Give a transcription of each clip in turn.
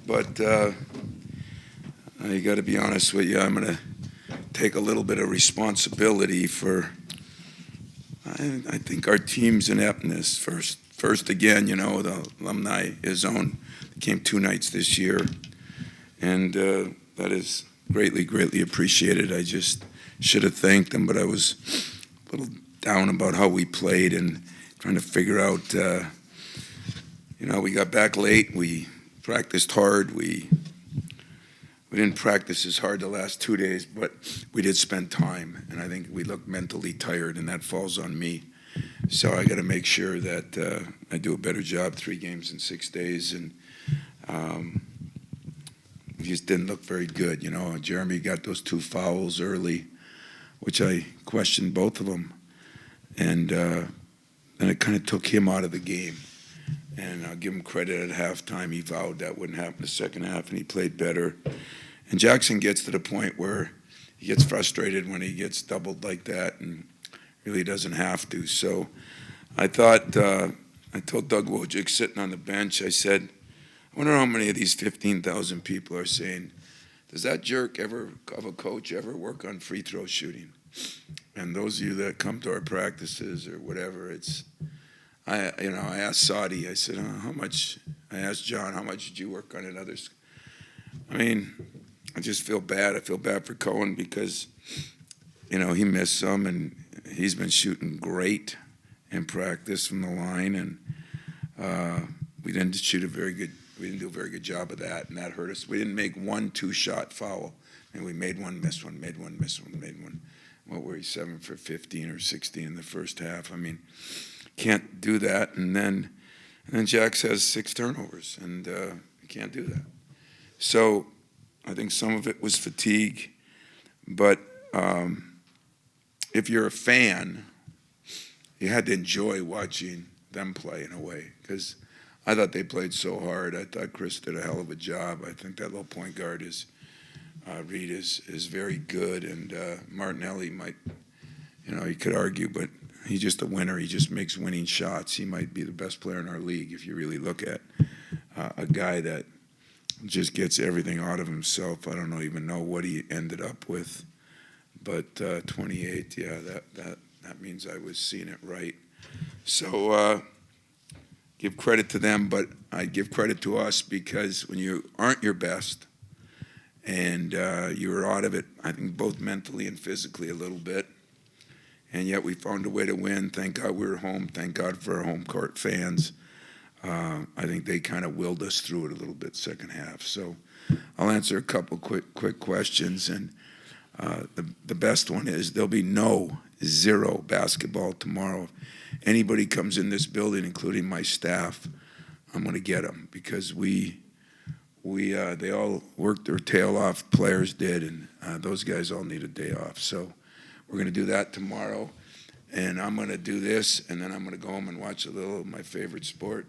but I got to be honest with you. I'm going to take a little bit of responsibility for. I think our team's ineptness. First again, the alumni Izzo came 2 nights this year, and that is greatly appreciated. I just should have thanked them, but I was a little down about how we played and trying to figure out. We got back late. We practiced hard. We didn't practice as hard the last 2 days, but we did spend time, and I think we looked mentally tired, and that falls on me. So I got to make sure that I do a better job 3 games in 6 days, and we just didn't look very good. Jeremy got those 2 fouls early, which I questioned both of them, and it kind of took him out of the game. And I'll give him credit at halftime. He vowed that wouldn't happen the second half, and he played better. And Jackson gets to the point where he gets frustrated when he gets doubled like that and really doesn't have to. So I thought, I told Doug Wojcik sitting on the bench, I said, I wonder how many of these 15,000 people are saying, does that jerk of a coach ever work on free throw shooting? And those of you that come to our practices or whatever, I asked Saudi, I said, I asked John, how much did you work on it? Others? I mean, I just feel bad. I feel bad for Cohen because, he missed some, and he's been shooting great in practice from the line, and we didn't do a very good job of that, and that hurt us. We didn't make 1 2-shot foul, and we made one, missed one, made one, missed one, made one. What were we, 7 for 15 or 16 in the first half? I mean, can't do that, and then Jax has 6 turnovers, and you can't do that. So I think some of it was fatigue, but if you're a fan, you had to enjoy watching them play in a way, because I thought they played so hard. I thought Chris did a hell of a job. I think that little point guard Reed is very good, and Martinelli might, you could argue, but he's just a winner. He just makes winning shots. He might be the best player in our league if you really look at a guy that just gets everything out of himself. I don't even know what he ended up with, but 28, yeah, that means I was seeing it right. So give credit to them, but I give credit to us because when you aren't your best and you're out of it, I think both mentally and physically a little bit, and yet we found a way to win. Thank God we were home. Thank God for our home court fans. I think they kind of willed us through it a little bit second half. So I'll answer a couple quick questions. And the best one is there'll be zero basketball tomorrow. If anybody comes in this building, including my staff, I'm going to get them because they all worked their tail off. Players did, and those guys all need a day off. So we're going to do that tomorrow. And I'm going to do this, and then I'm going to go home and watch a little of my favorite sport,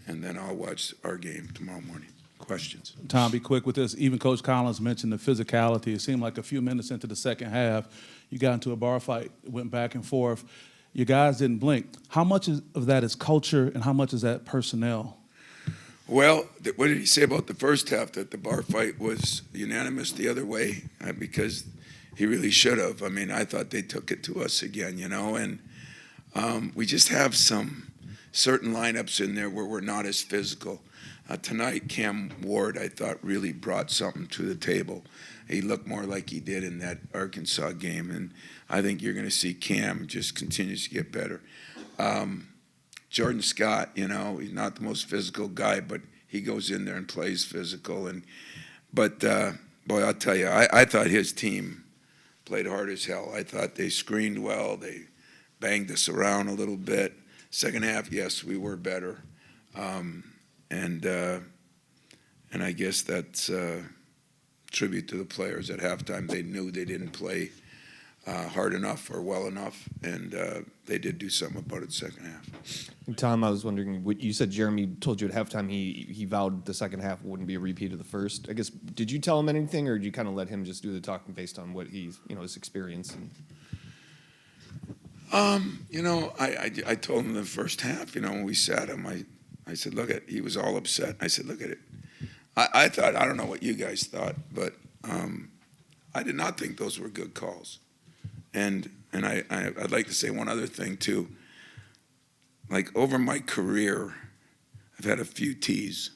and then I'll watch our game tomorrow morning. Questions? Tom, be quick with this. Even Coach Collins mentioned the physicality. It seemed like a few minutes into the second half, you got into a bar fight, went back and forth. You guys didn't blink. How much of that is culture, and how much is that personnel? Well, what did he say about the first half, that the bar fight was unanimous the other way? Because he really should have. I mean, I thought they took it to us again, and we just have some certain lineups in there where we're not as physical. Tonight, Cam Ward, I thought, really brought something to the table. He looked more like he did in that Arkansas game, and I think you're going to see Cam just continues to get better. Jordan Scott, he's not the most physical guy, but he goes in there and plays physical. But boy, I'll tell you, I thought his team played hard as hell. I thought they screened well. They banged us around a little bit. Second half, yes, we were better. And I guess that's a tribute to the players. At halftime, they knew they didn't play hard enough or well enough, and they did do something about it second half. Tom, I was wondering, what you said Jeremy told you at halftime he vowed the second half wouldn't be a repeat of the first. I guess, did you tell him anything, or did you kind of let him just do the talking based on what he's, his experience? I told him the first half, when we sat him, I said, he was all upset. I said, look at it. I thought, I don't know what you guys thought, but I did not think those were good calls. And I'd like to say one other thing too. Like over my career, I've had a few tees,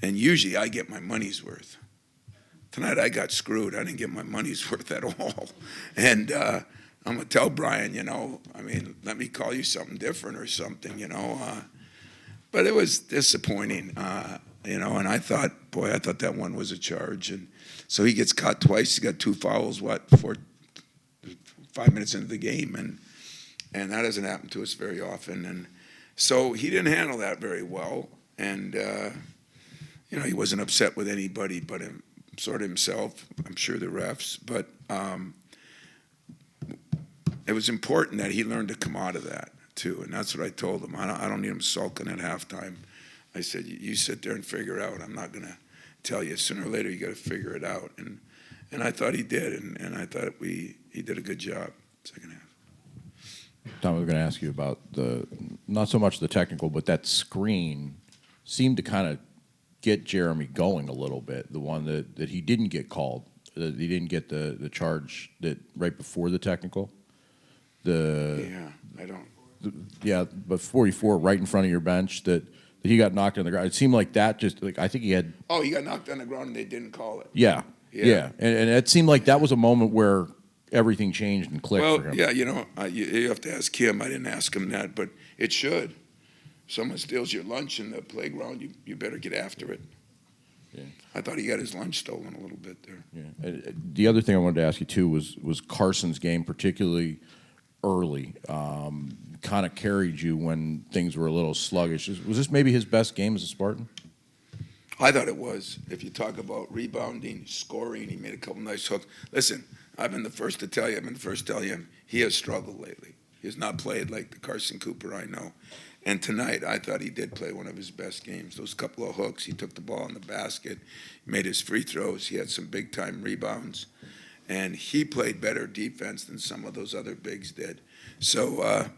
and usually I get my money's worth. Tonight I got screwed. I didn't get my money's worth at all. And I'm going to tell Brian, let me call you something different or something, But it was disappointing, and I thought that one was a charge. And so he gets caught twice. He got 2 fouls, 5 minutes into the game, and that doesn't happen to us very often. And so he didn't handle that very well. And, he wasn't upset with anybody but sort of himself, I'm sure the refs. But it was important that he learned to come out of that, too. And that's what I told him. I don't need him sulking at halftime. I said, you sit there and figure it out. I'm not going to tell you. Sooner or later, you got to figure it out. And I thought he did, and I thought he did a good job second half. Tom, I was going to ask you about not so much the technical, but that screen seemed to kind of get Jeremy going a little bit, the one that he didn't get called, that he didn't get the charge that right before the technical. But 44 right in front of your bench that he got knocked on the ground. It seemed like that I think he had. Oh, he got knocked on the ground and they didn't call it. Yeah. And it seemed like that was a moment where everything changed and clicked for him. Yeah, you have to ask him. I didn't ask him that, but it should. If someone steals your lunch in the playground, you better get after it. Yeah. I thought he got his lunch stolen a little bit there. Yeah. The other thing I wanted to ask you, too, was Carson's game, particularly early, kind of carried you when things were a little sluggish. Was this maybe his best game as a Spartan? I thought it was. If you talk about rebounding, scoring, he made a couple nice hooks. Listen, I've been the first to tell you, he has struggled lately. He has not played like the Carson Cooper I know. And tonight, I thought he did play one of his best games. Those couple of hooks, he took the ball in the basket, made his free throws, he had some big-time rebounds. And he played better defense than some of those other bigs did. So,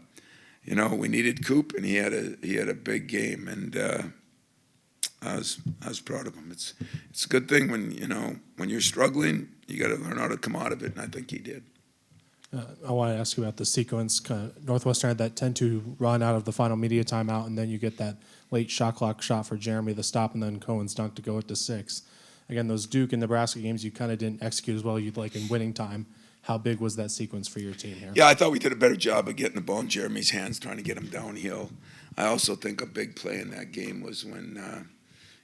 we needed Coop, and he had a big game, and I was proud of him. It's a good thing when you're struggling, you got to learn how to come out of it, and I think he did. I want to ask you about the sequence. Northwestern had that 10-2 run out of the final media timeout, and then you get that late shot clock shot for Jeremy, the stop, and then Cohen's dunk to go it to 6. Again, those Duke and Nebraska games, you kind of didn't execute as well as you'd like in winning time. How big was that sequence for your team here? Yeah, I thought we did a better job of getting the ball in Jeremy's hands, trying to get him downhill. I also think a big play in that game was when,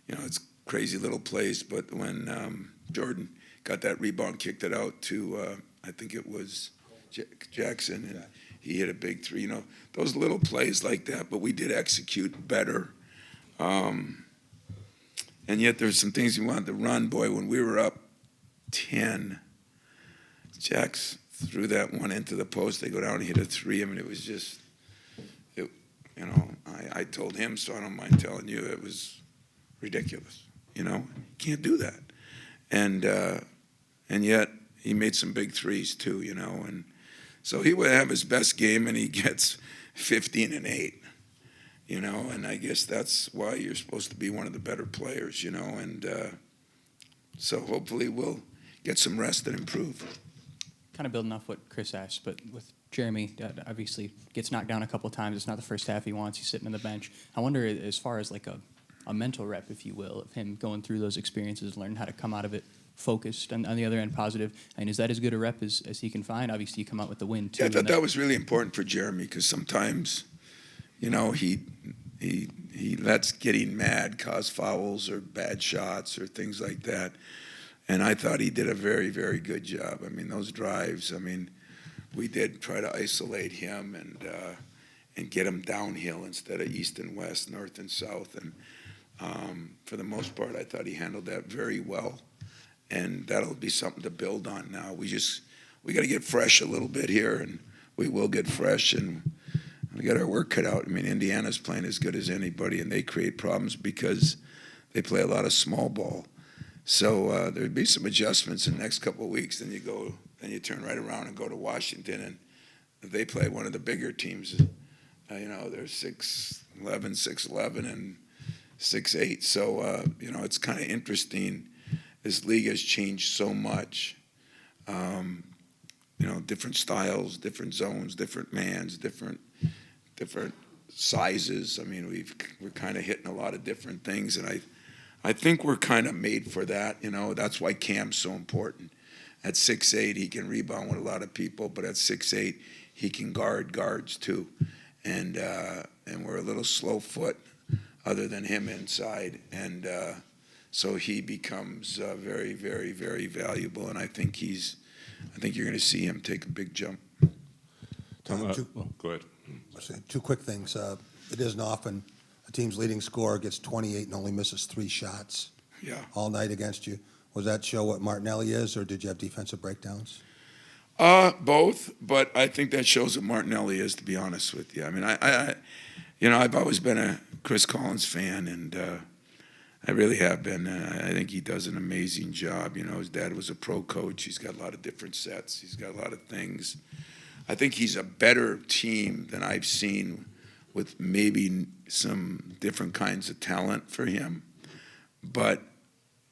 it's crazy little plays, but when Jordan got that rebound, kicked it out to, I think it was Jackson, and he hit a big 3. Those little plays like that, but we did execute better. And yet there's some things we wanted to run. Boy, when we were up 10, Jax threw that one into the post. They go down and hit a 3. I mean, it was just, I told him, so I don't mind telling you, it was ridiculous. Can't do that. And yet he made some big threes too, and so he would have his best game and he gets 15 and 8. And I guess that's why you're supposed to be one of the better players, and so hopefully we'll get some rest and improve. Kind of building off what Chris asked, but with Jeremy, obviously gets knocked down a couple of times. It's not the first half he wants. He's sitting on the bench. I wonder, as far as like a mental rep, if you will, of him going through those experiences, learning how to come out of it focused, and on the other end, positive. And is that as good a rep as he can find? Obviously, you come out with the win, too. Yeah, I thought that was really important for Jeremy because sometimes, he lets getting mad cause fouls or bad shots or things like that. And I thought he did a very, very good job. I mean, those drives, we did try to isolate him and get him downhill instead of east and west, north and south. And for the most part, I thought he handled that very well. And that'll be something to build on now. We got to get fresh a little bit here, and we will get fresh, and we got our work cut out. I mean, Indiana's playing as good as anybody, and they create problems because they play a lot of small ball. So there'd be some adjustments in the next couple of weeks. Then you turn right around and go to Washington, and they play one of the bigger teams. They're 6'11", and 6'8". So it's kind of interesting. This league has changed so much. Different styles, different zones, different mans, different sizes. I mean, we're kind of hitting a lot of different things, and I think we're kind of made for that. That's why Cam's so important. At 6'8", he can rebound with a lot of people, but at 6'8", he can guard guards too. And we're a little slow foot, other than him inside, and so he becomes very, very, very valuable. And I think you're going to see him take a big jump. Tom, Go ahead. I'll say two quick things. It isn't often a team's leading scorer gets 28 and only misses 3 shots Yeah. all night against you. Was that show what Martinelli is, or did you have defensive breakdowns? Both, but I think that shows what Martinelli is, to be honest with you. I mean, I've always been a Chris Collins fan, and I really have been. I think he does an amazing job. His dad was a pro coach. He's got a lot of different sets. He's got a lot of things. I think he's a better team than I've seen, with maybe some different kinds of talent for him. But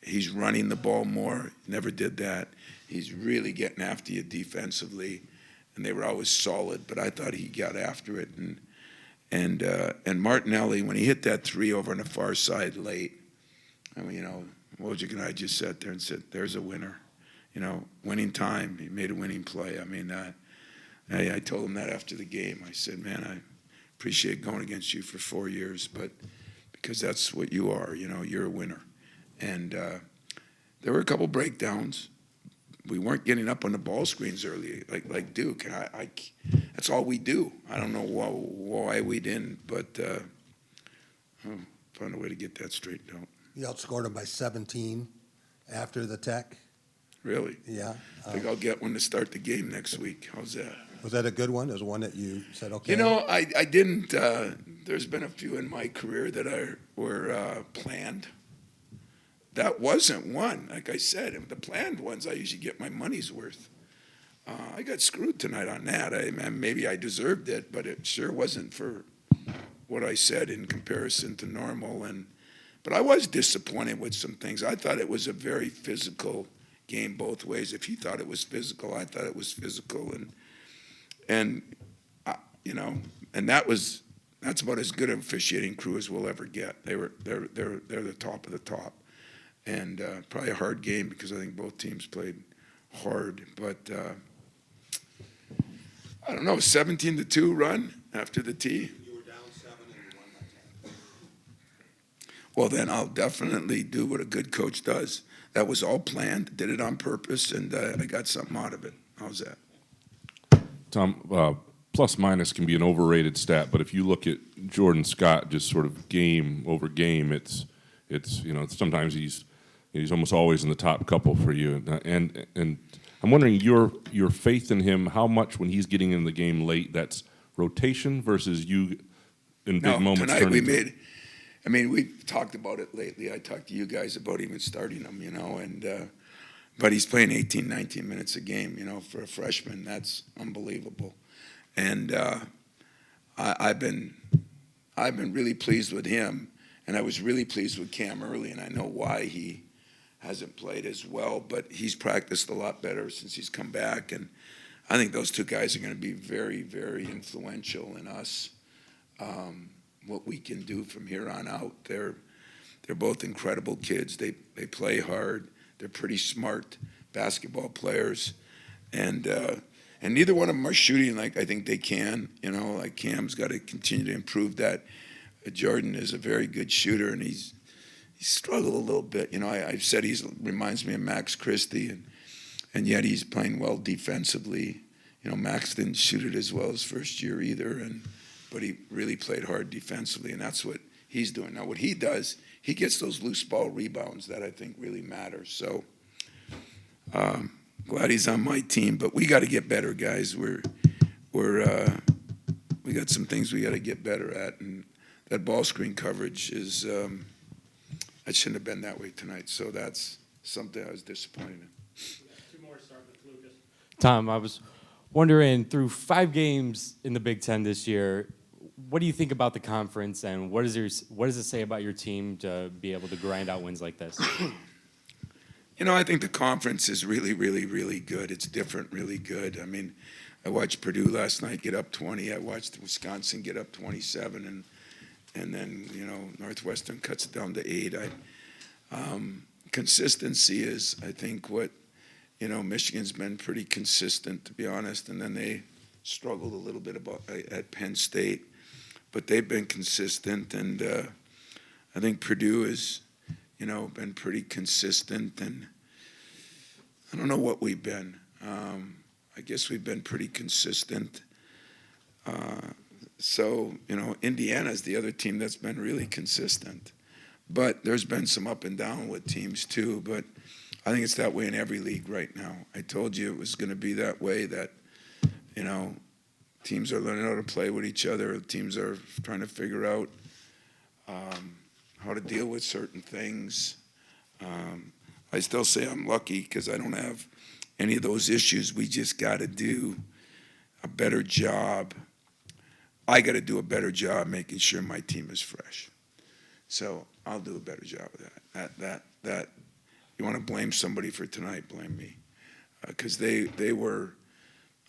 he's running the ball more. He never did that. He's really getting after you defensively, and they were always solid. But I thought he got after it. And Martinelli, when he hit that 3 over on the far side late, I mean, Wojcik and I just sat there and said, "There's a winner." Winning time. He made a winning play. I mean, I told him that after the game. I said, "Man, I appreciate going against you for 4 years, but because that's what you are. You're a winner." And there were a couple breakdowns. We weren't getting up on the ball screens early, like Duke. And that's all we do. I don't know why we didn't, but found a way to get that straightened out. You outscored them by 17 after the Tech. Really? Yeah. I think I'll get one to start the game next week. How's that? Was that a good one? It was one that you said, okay. I didn't. There's been a few in my career that were planned. That wasn't one. Like I said, the planned ones, I usually get my money's worth. I got screwed tonight on that. Maybe I deserved it, but it sure wasn't for what I said in comparison to normal. But I was disappointed with some things. I thought it was a very physical game both ways. If he thought it was physical, I thought it was physical, and that's about as good an officiating crew as we'll ever get. They're the top of the top, and probably a hard game because I think both teams played hard. But I don't know, 17-2 run after the tee. You were down 7 and you won by 10. Well, then I'll definitely do what a good coach does. That was all planned, did it on purpose, and I got something out of it. How's that? Tom, plus minus can be an overrated stat, but if you look at Jordan Scott, just sort of game over game, it's sometimes he's almost always in the top couple for you, and I'm wondering your faith in him. How much when he's getting in the game late, that's rotation versus you in big moments. Tonight we made. I mean, we've talked about it lately. I talked to you guys about even starting him, but he's playing 18, 19 minutes a game, for a freshman. That's unbelievable. And I've been really pleased with him, and I was really pleased with Cam early, and I know why he hasn't played as well, but he's practiced a lot better since he's come back, and I think those two guys are going to be very, very influential in us. What we can do from here on out. They're both incredible kids. They play hard. They're pretty smart basketball players, and neither one of them are shooting like I think they can. Like Cam's got to continue to improve that. Jordan is a very good shooter, and he struggled a little bit. I've said he reminds me of Max Christie, and yet he's playing well defensively. Max didn't shoot it as well his first year either, but he really played hard defensively, and that's what he's doing. Now, what he does, he gets those loose ball rebounds that I think really matter. So glad he's on my team, but we got to get better, guys. We got some things we got to get better at, and that ball screen coverage is it shouldn't have been that way tonight. So that's something I was disappointed in. Two more, starting with Lucas. Tom, I was wondering, through 5 games in the Big Ten this year, what do you think about the conference, and what does it say about your team to be able to grind out wins like this? You know, I think the conference is really, really, really good. It's different, really good. I mean, I watched Purdue last night get up 20. I watched Wisconsin get up 27, and then, you know, Northwestern cuts it down to 8. Consistency is, I think, what, you know, Michigan's been pretty consistent, to be honest, and then they struggled a little bit at Penn State, but they've been consistent, and I think Purdue has, you know, been pretty consistent, and I don't know what we've been. I guess we've been pretty consistent. So, you know, Indiana's the other team that's been really consistent. But there's been some up and down with teams too, but I think it's that way in every league right now. I told you it was going to be that way, that, you know, teams are learning how to play with each other. Teams are trying to figure out how to deal with certain things. I still say I'm lucky because I don't have any of those issues. We just got to do a better job. I got to do a better job making sure my team is fresh. So I'll do a better job of that. That you want to blame somebody for tonight, blame me, because they were,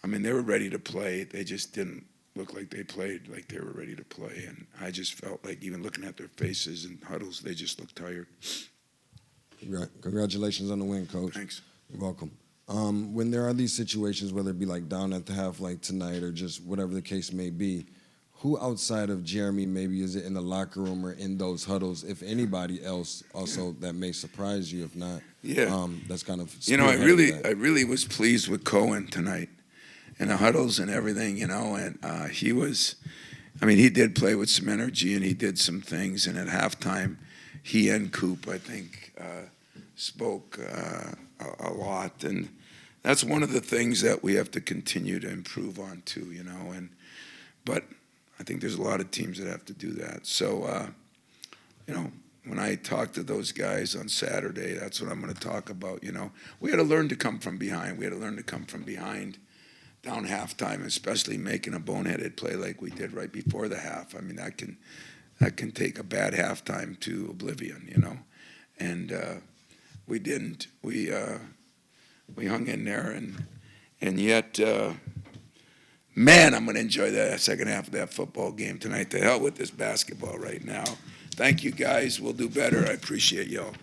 I mean, they were ready to play. They just didn't look like they played like they were ready to play, and I just felt like even looking at their faces and huddles, they just looked tired. Congratulations on the win, Coach. Thanks. You're welcome. When there are these situations, whether it be like down at the half like tonight or just whatever the case may be, who outside of Jeremy maybe is it in the locker room or in those huddles, if anybody else also that may surprise you, if not? Yeah. That's kind of, you know, I really was pleased with Cohen tonight and the huddles and everything, you know, and he was, I mean, he did play with some energy and he did some things, and at halftime, he and Coop, I think, spoke a lot, and that's one of the things that we have to continue to improve on too, you know, but I think there's a lot of teams that have to do that. So, you know, when I talk to those guys on Saturday, that's what I'm going to talk about, you know. We had to learn to come from behind. We had to learn to come from behind down halftime, especially making a boneheaded play like we did right before the half. I mean, that can take a bad halftime to oblivion, you know. And we didn't. We hung in there, and yet, man, I'm going to enjoy that second half of that football game tonight. To hell with this basketball right now. Thank you, guys. We'll do better. I appreciate y'all.